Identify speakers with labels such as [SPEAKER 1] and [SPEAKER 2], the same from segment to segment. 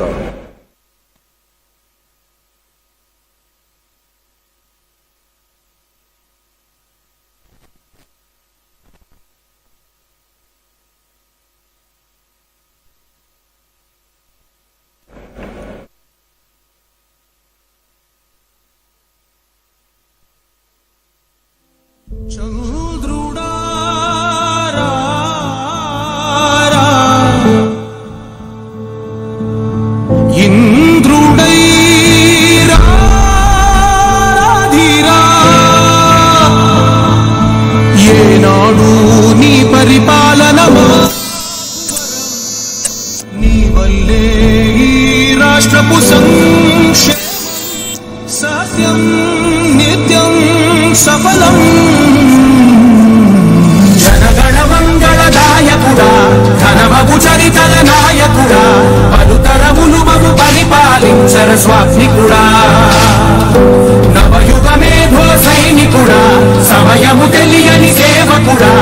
[SPEAKER 1] నమస్కారం.
[SPEAKER 2] పరిపాలనమా నీ వల్లే ఈ రాష్ట్రపు సంక్షేమం సత్యం నిత్యం సఫలం. జనగణ మంగళదాయకుడా ఘనమగు చరితల నాయకుడా పలుతరములు మము పరిపాలించర స్వామికుడా నవయుగ మేధో సైనికుడా సమయము తెలియని సేవకుడా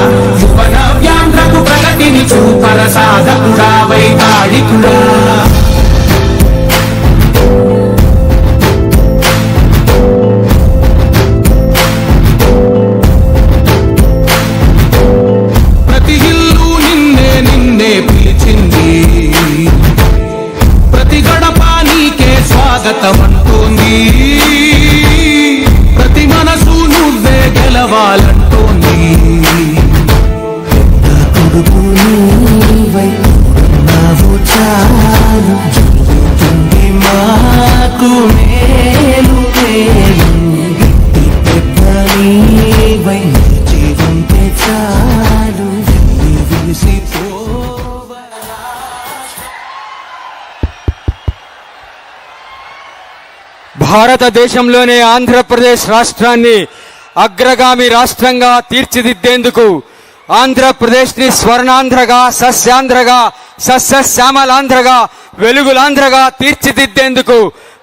[SPEAKER 2] యువన వ్యాంధ్రకు ప్రగతిని చూపర సాధకుడా వైతాళికుడా. ప్రతి ఇల్లు నిన్నే నిన్నే పిలిచింది, ప్రతి గడప నీకే స్వాగతం అంటోంది, ప్రతి మనసు నువ్వే గెలవాలంటోంది.
[SPEAKER 3] కొడుకు నీవై ఉన్నావు చాలు, జరుగుతుంది మాకు మేలు మేలు. పెద్ద నీవై జీవంతే చాలు,
[SPEAKER 4] భారతదేశంలోనే ఆంధ్రప్రదేశ్ రాష్ట్రాన్ని అగ్రగామి రాష్ట్రంగా తీర్చిదిద్దేందుకు ఆంధ్రప్రదేశ్ ని స్వర్ణాంధ్రగా, సస్యాంధ్రగా, సస్యశ్యామలాంధ్రగా, వెలుగులాంధ్రగా తీర్చిదిద్దేందుకు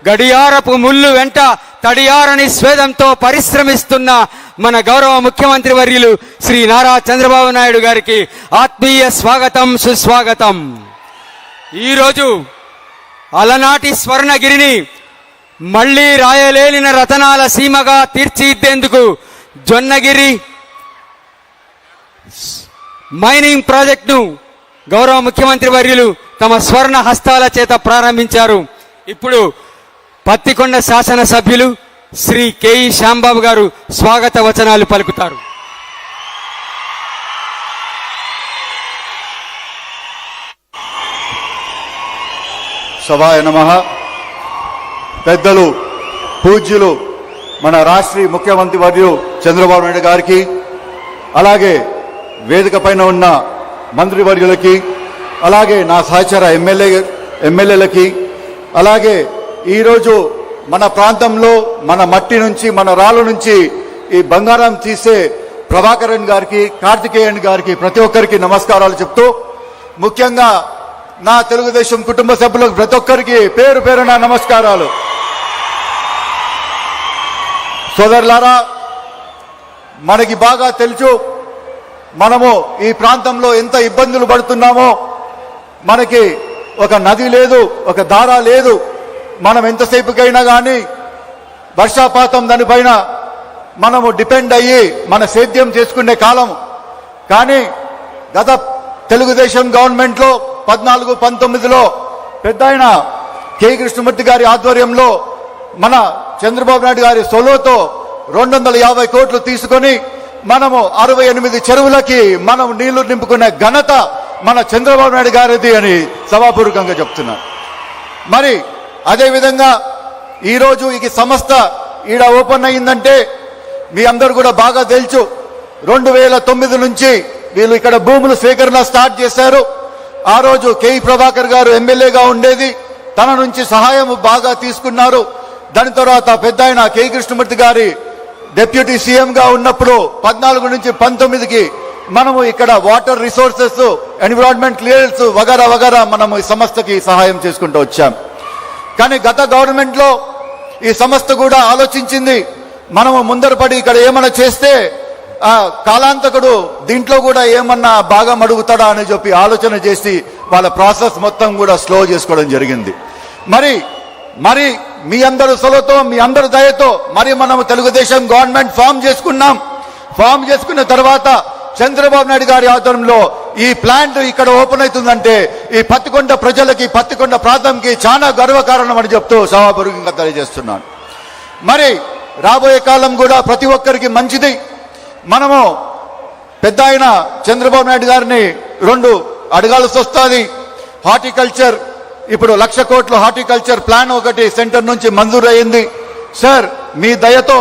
[SPEAKER 4] గడియారపు ముళ్ళు వెంట తడియారని స్వేదంతో పరిశ్రమిస్తున్న మన గౌరవ ముఖ్యమంత్రి వర్యులు శ్రీ నారా చంద్రబాబు నాయుడు గారికి ఆత్మీయ స్వాగతం, సుస్వాగతం. ఈరోజు అలనాటి స్వర్ణగిరిని మళ్లీ రాయలేలిన రతనాల సీమగా తీర్చిదిద్దేందుకు జొన్నగిరి మైనింగ్ ప్రాజెక్టును గౌరవ ముఖ్యమంత్రి వర్యులు తమ స్వర్ణ హస్తాల చేత ప్రారంభించారు. ఇప్పుడు పత్తికొండ శాసనసభ్యులు శ్రీ కెఈ శ్యాంబాబు గారు స్వాగత వచనాలు పలుకుతారు.
[SPEAKER 5] సభాయ నమః. పెద్దలు పూజ్యులు మన రాష్ట్రీయ ముఖ్యమంత్రి వర్యులు చంద్రబాబు నాయుడు గారికి, అలాగే వేదిక పైన ఉన్న మంత్రివర్యులకి, అలాగే నా సహచర ఎమ్మెల్యేలకి, అలాగే ఈరోజు మన ప్రాంతంలో మన మట్టి నుంచి మన రాళ్ళ నుంచి ఈ బంగారం తీసే ప్రభాకరన్ గారికి, కార్తికేయన్ గారికి ప్రతి ఒక్కరికి నమస్కారాలు చెప్తూ, ముఖ్యంగా నా తెలుగుదేశం కుటుంబ సభ్యులకు ప్రతి ఒక్కరికి పేరు పేరున నమస్కారాలు. సోదరులారా, మనకి బాగా తెలుసు మనము ఈ ప్రాంతంలో ఎంత ఇబ్బందులు పడుతున్నామో. మనకి ఒక నది లేదు, ఒక దార లేదు. మనం ఎంతసేపుకైనా కానీ వర్షాపాతం దానిపైన మనము డిపెండ్ అయ్యి మన సేద్యం చేసుకునే కాలం. కానీ గత తెలుగుదేశం గవర్నమెంట్లో 14-19లో పెద్ద ఆయన కె కృష్ణమూర్తి గారి ఆధ్వర్యంలో మన చంద్రబాబు నాయుడు గారి సొలోతో 250 కోట్లు తీసుకొని మనము 68 చెరువులకి మనం నీళ్లు నింపుకునే ఘనత మన చంద్రబాబు నాయుడు గారిది అని సభాపూర్వకంగా చెప్తున్నాను. మరి అదేవిధంగా ఈరోజు ఈ సంస్థ ఈడ ఓపెన్ అయిందంటే మీ అందరూ కూడా బాగా తెలుసు. 2009 నుంచి వీళ్ళు ఇక్కడ భూముల స్వీకరణ స్టార్ట్ చేశారు. ఆ రోజు కెఈ ప్రభాకర్ గారు ఎమ్మెల్యేగా ఉండేది, తన నుంచి సహాయం బాగా తీసుకున్నారు. దాని తర్వాత పెద్ద ఆయన కె కృష్ణమూర్తి గారి డిప్యూటీ సీఎంగా ఉన్నప్పుడు 14 నుంచి 19కి మనము ఇక్కడ వాటర్ రిసోర్సెస్, ఎన్విరాన్మెంట్ క్లియరెన్స్ వగరా వగరా మనము ఈ సంస్థకి సహాయం చేసుకుంటూ వచ్చాం. కానీ గత గవర్నమెంట్లో ఈ సంస్థ కూడా ఆలోచించింది, మనము ముందరపడి ఇక్కడ ఏమన్నా చేస్తే ఆ కాలాంతకుడు దీంట్లో కూడా ఏమన్నా బాగా అడుగుతాడా అని చెప్పి ఆలోచన చేసి వాళ్ళ ప్రాసెస్ మొత్తం కూడా స్లో చేసుకోవడం జరిగింది. మరి మీ అందరు సొలతో మీ అందరు దయతో మరి మనము తెలుగుదేశం గవర్నమెంట్ ఫామ్ చేసుకున్న తర్వాత చంద్రబాబు నాయుడు గారి ఆధ్వర్యంలో ఈ ప్లాంట్ ఇక్కడ ఓపెన్ అవుతుందంటే ఈ పత్తికొండ ప్రజలకి పత్తికొండ ప్రాంతంకి చాలా గర్వకారణం అని చెప్తూ సభాపూర్వకంగా తెలియజేస్తున్నాను. మరి రాబోయే కాలం కూడా ప్రతి ఒక్కరికి మంచిది. మనము పెద్ద ఆయన చంద్రబాబు నాయుడు గారిని 2 అడగాల్సి వస్తుంది. హార్టికల్చర్ ఇప్పుడు 1,00,000 కోట్ల హార్టికల్చర్ ప్లాన్ ఒకటి సెంటర్ నుంచి మంజూరు అయింది. సార్ మీ దయతో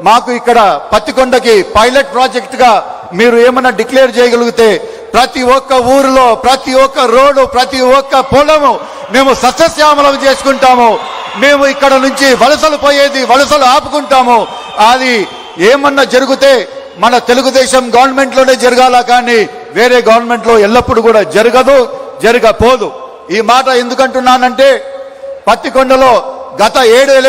[SPEAKER 5] మాకు ఇక్కడ పత్తికొండకి పైలట్ ప్రాజెక్ట్ గా మీరు ఏమన్నా డిక్లేర్ చేయగలిగితే ప్రతి ఒక్క ఊరిలో ప్రతి ఒక్క రోడ్డు ప్రతి ఒక్క పొలము మేము సస్యశ్యామలం చేసుకుంటాము. మేము ఇక్కడ నుంచి వలసలు ఆపుకుంటాము. అది ఏమన్నా జరిగితే మన తెలుగుదేశం గవర్నమెంట్ లోనే జరగాల, కానీ వేరే గవర్నమెంట్ లో ఎల్లప్పుడూ కూడా జరగపోదు. ఈ మాట ఎందుకంటున్నానంటే పత్తికొండలో గత 7 ఎలక్షన్